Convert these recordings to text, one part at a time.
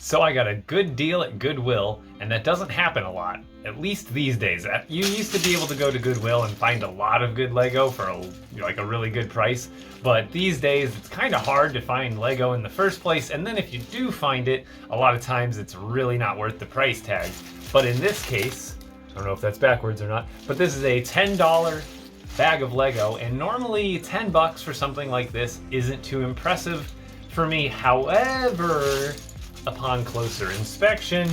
So I got a good deal at Goodwill, and that doesn't happen a lot, at least these days. You used to be able to go to Goodwill and find a lot of good Lego for a really good price, but these days it's kind of hard to find Lego in the first place, and then if you do find it, a lot of times it's really not worth the price tag. But in this case, I don't know if that's backwards or not, but this is a $10 bag of Lego, and normally 10 bucks for something like this isn't too impressive for me. However, upon closer inspection,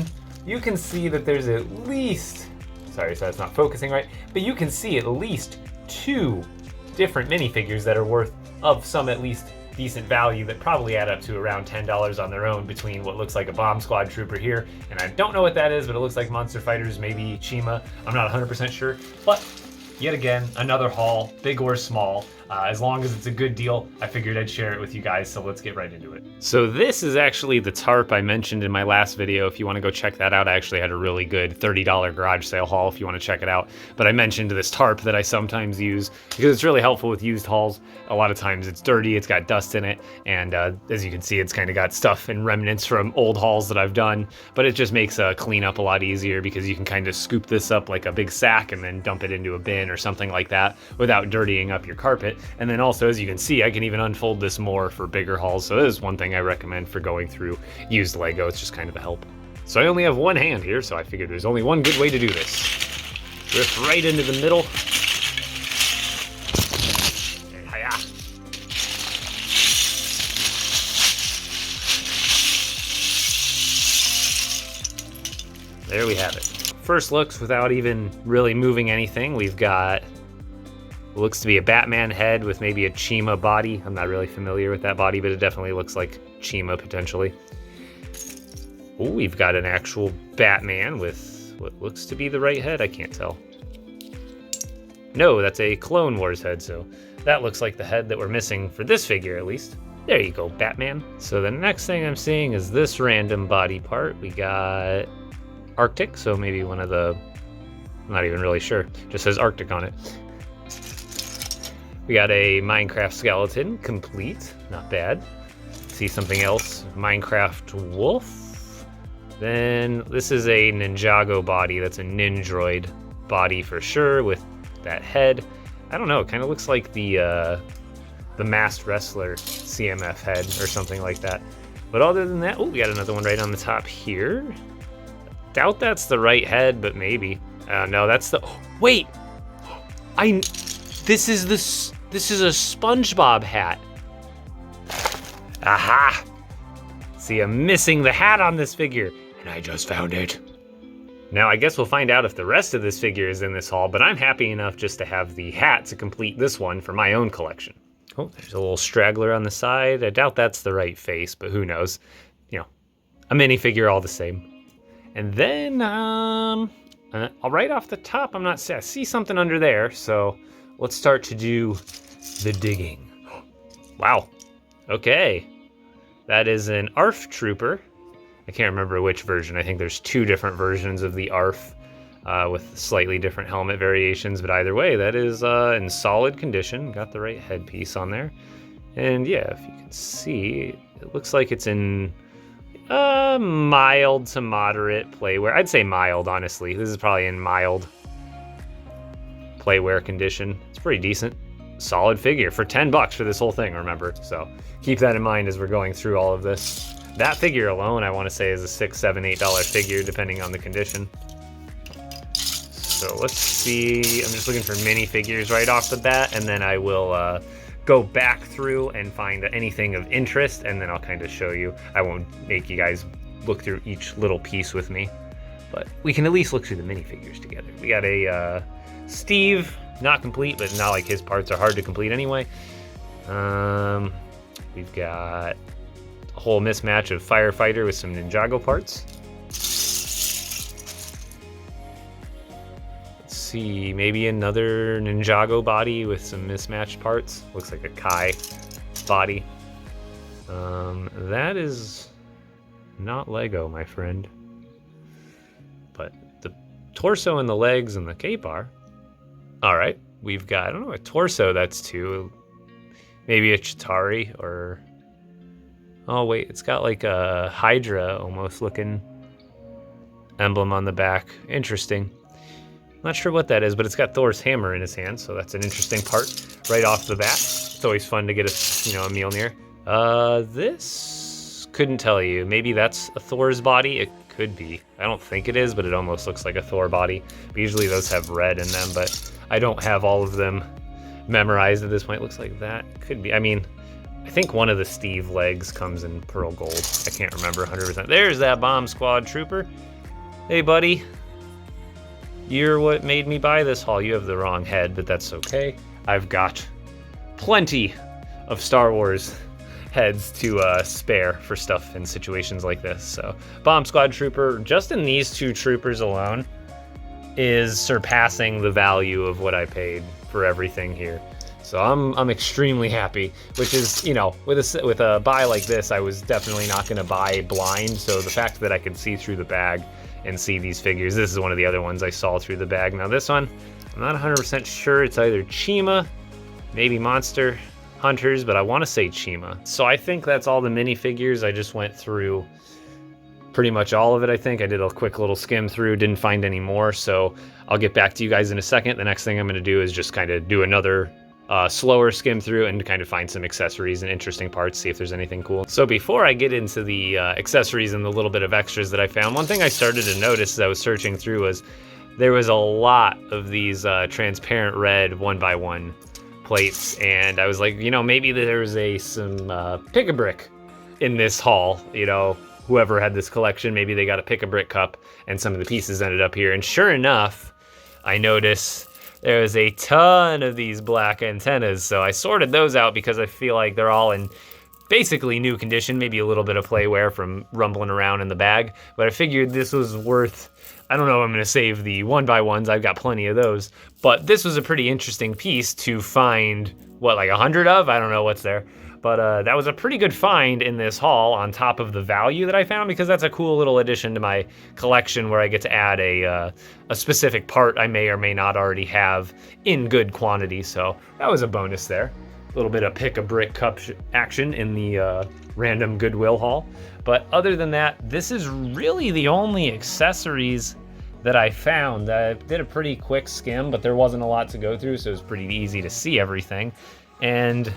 you can see that there's at least, sorry, so that's not focusing right, but you can see at least 2 different minifigures that are worth of some at least decent value that probably add up to around $10 on their own, between what looks like a Bomb Squad Trooper here, and I don't know what that is, but it looks like Monster Fighters, maybe Chima, I'm not 100% sure, but yet again, another haul, big or small. As long as it's a good deal, I figured I'd share it with you guys, so let's get right into it. So this is actually the tarp I mentioned in my last video. If you want to go check that out, I actually had a really good $30 garage sale haul if you want to check it out. But I mentioned this tarp that I sometimes use because it's really helpful with used hauls. A lot of times it's dirty, it's got dust in it, and as you can see, it's kind of got stuff and remnants from old hauls that I've done, but it just makes cleanup a lot easier because you can kind of scoop this up like a big sack and then dump it into a bin or something like that without dirtying up your carpet. And then also, as you can see, I can even unfold this more for bigger hauls, so this is one thing I recommend for going through used Lego. It's just kind of a help. So I only have one hand here, so I figured there's only one good way to do this. Rip right into the middle. And hi-ya. There we have it. First looks, without even really moving anything, we've got looks to be a Batman head with maybe a Chima body. I'm not really familiar with that body, but it definitely looks like Chima potentially. Oh, we've got an actual Batman with what looks to be the right head. I can't tell. No, that's a Clone Wars head, so that looks like the head that we're missing for this figure at least. There you go, Batman. So the next thing I'm seeing is this random body part. We got Arctic, so maybe one of the, I'm not even really sure, just says Arctic on it. We got a Minecraft skeleton, complete, not bad. See something else, Minecraft wolf. Then this is a Ninjago body, that's a Nindroid body for sure with that head. I don't know, it kind of looks like the Masked Wrestler CMF head or something like that. But other than that, oh, we got another one right on the top here. Doubt that's the right head, but maybe. No, that's the, oh, wait! This is a Spongebob hat. Aha! See, I'm missing the hat on this figure, and I just found it. Now, I guess we'll find out if the rest of this figure is in this haul, but I'm happy enough just to have the hat to complete this one for my own collection. Oh, there's a little straggler on the side. I doubt that's the right face, but who knows? You know, a minifigure all the same. And then, right off the top, I see something under there, so let's start to do the digging. Wow, okay. That is an Arf Trooper. I can't remember which version. I think there's 2 different versions of the Arf with slightly different helmet variations, but either way, that is in solid condition. Got the right headpiece on there. And yeah, if you can see, it looks like it's in mild to moderate playwear. I'd say mild, honestly. This is probably in mild playwear condition. It's pretty decent. Solid figure for 10 bucks for this whole thing, remember? So keep that in mind as we're going through all of this. That figure alone, I want to say, is a $6, $7, $8 figure, depending on the condition. So let's see. I'm just looking for minifigures right off the bat, and then I will go back through and find anything of interest, and then I'll kind of show you. I won't make you guys look through each little piece with me, but we can at least look through the minifigures together. We got a Steve, not complete, but not like his parts are hard to complete anyway. We've got a whole mismatch of Firefighter with some Ninjago parts. Let's see, maybe another Ninjago body with some mismatched parts. Looks like a Kai body. That is not Lego, my friend. But the torso and the legs and the cape are. All right, we've got, I don't know, a torso, that's 2. Maybe a Chitauri or Oh wait, it's got like a Hydra almost looking emblem on the back. Interesting. Not sure what that is, but it's got Thor's hammer in his hand, so that's an interesting part right off the bat. It's always fun to get a Mjolnir. This couldn't tell you. Maybe that's a Thor's body. It could be. I don't think it is, but it almost looks like a Thor body. But usually those have red in them, but I don't have all of them memorized at this point. It looks like that could be. I mean, I think one of the Steve legs comes in pearl gold. I can't remember 100%. There's that Bomb Squad Trooper. Hey, buddy. You're what made me buy this haul. You have the wrong head, but that's okay. I've got plenty of Star Wars heads to spare for stuff in situations like this. So Bomb Squad Trooper, just in these two troopers alone, is surpassing the value of what I paid for everything here. So I'm extremely happy, which is, you know, with a buy like this, I was definitely not going to buy blind. So the fact that I could see through the bag and see these figures, this is one of the other ones I saw through the bag. Now this one, I'm not 100% sure. It's either Chima, maybe Monster Hunters, but I want to say Chima. So I think that's all the minifigures. I just went through pretty much all of it, I think. I did a quick little skim through, didn't find any more. So I'll get back to you guys in a second. The next thing I'm going to do is just kind of do another slower skim through and kind of find some accessories and interesting parts, see if there's anything cool. So before I get into the accessories and the little bit of extras that I found, one thing I started to notice as I was searching through was there was a lot of these transparent red 1x1 plates, and I was like, you know, maybe there's some pick-a-brick in this haul. You know, whoever had this collection, maybe they got a pick-a-brick cup and some of the pieces ended up here. And sure enough, I noticed there was a ton of these black antennas, so I sorted those out because I feel like they're all in basically new condition, maybe a little bit of play wear from rumbling around in the bag, but I figured this was worth, I don't know if I'm gonna save the 1x1s, I've got plenty of those, but this was a pretty interesting piece to find, what, like 100 of? I don't know what's there. But that was a pretty good find in this haul on top of the value that I found, because that's a cool little addition to my collection where I get to add a specific part I may or may not already have in good quantity. So that was a bonus there. A little bit of pick-a-brick cup action in the random Goodwill haul. But other than that, this is really the only accessories that I found. I did a pretty quick skim, but there wasn't a lot to go through, so it was pretty easy to see everything. And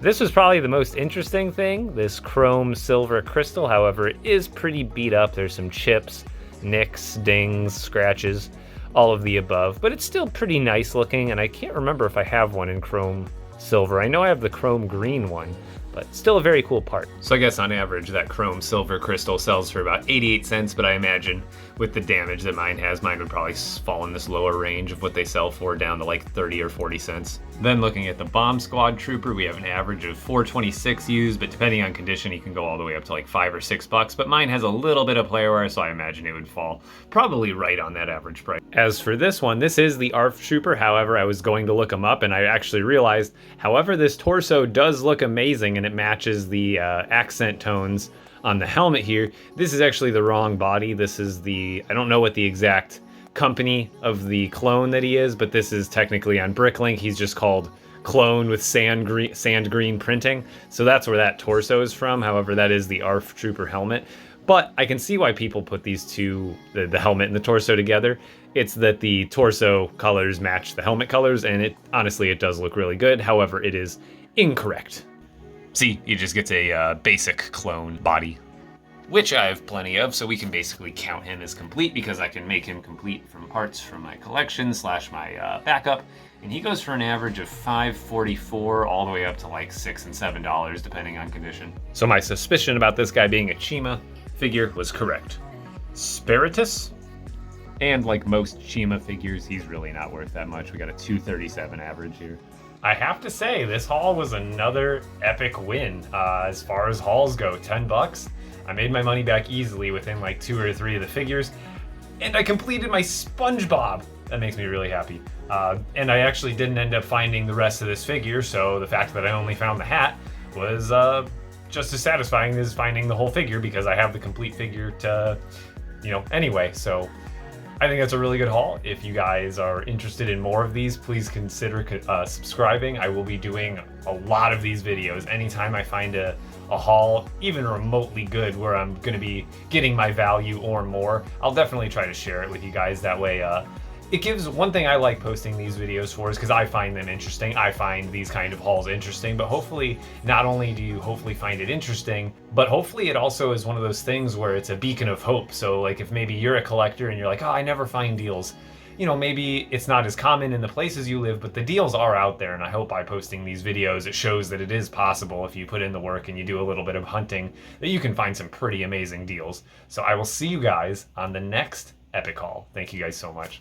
this was probably the most interesting thing, this chrome silver crystal. However, it is pretty beat up. There's some chips, nicks, dings, scratches, all of the above, but it's still pretty nice looking, and I can't remember if I have one in chrome silver. I know I have the chrome green one, but still a very cool part. So I guess on average that chrome silver crystal sells for about 88 cents, but I imagine with the damage that mine has, mine would probably fall in this lower range of what they sell for, down to like 30 or 40 cents. Then looking at the Bomb Squad Trooper, we have an average of 426 used, but depending on condition, you can go all the way up to like $5 or $6, but mine has a little bit of play wear, so I imagine it would fall probably right on that average price. As for this one, this is the Arf Trooper. However, I was going to look them up and I actually realized, however, this torso does look amazing and it matches the accent tones on the helmet here. This is actually the wrong body. This is the, I don't know what the exact company of the clone that he is, but this is technically on Bricklink. He's just called Clone with sand green printing. So that's where that torso is from. However, that is the Arf Trooper helmet. But I can see why people put these two, the helmet and the torso together. It's that the torso colors match the helmet colors, and it honestly, it does look really good. However, it is incorrect. See, he just gets a basic clone body, which I have plenty of, so we can basically count him as complete because I can make him complete from parts from my collection / my backup. And he goes for an average of $5.44 all the way up to like $6 and $7 depending on condition. So my suspicion about this guy being a Chima figure was correct. Spiritus? And like most Chima figures, he's really not worth that much. We got a $2.37 average here. I have to say, this haul was another epic win. As far as hauls go, $10. I made my money back easily within like 2 or 3 of the figures, and I completed my Spongebob. That makes me really happy. And I actually didn't end up finding the rest of this figure, so the fact that I only found the hat was just as satisfying as finding the whole figure, because I have the complete figure to, you know, anyway. So I think that's a really good haul. If you guys are interested in more of these, please consider subscribing. I will be doing a lot of these videos. Anytime I find a a haul even remotely good where I'm going to be getting my value or more, I'll definitely try to share it with you guys. That way, it gives, one thing I like posting these videos for is because I find them interesting. I find these kind of hauls interesting, but hopefully not only do you hopefully find it interesting, but hopefully it also is one of those things where it's a beacon of hope. So like if maybe you're a collector and you're like, oh, I never find deals, you know, maybe it's not as common in the places you live, but the deals are out there. And I hope by posting these videos, it shows that it is possible if you put in the work and you do a little bit of hunting, that you can find some pretty amazing deals. So I will see you guys on the next Epik haul. Thank you guys so much.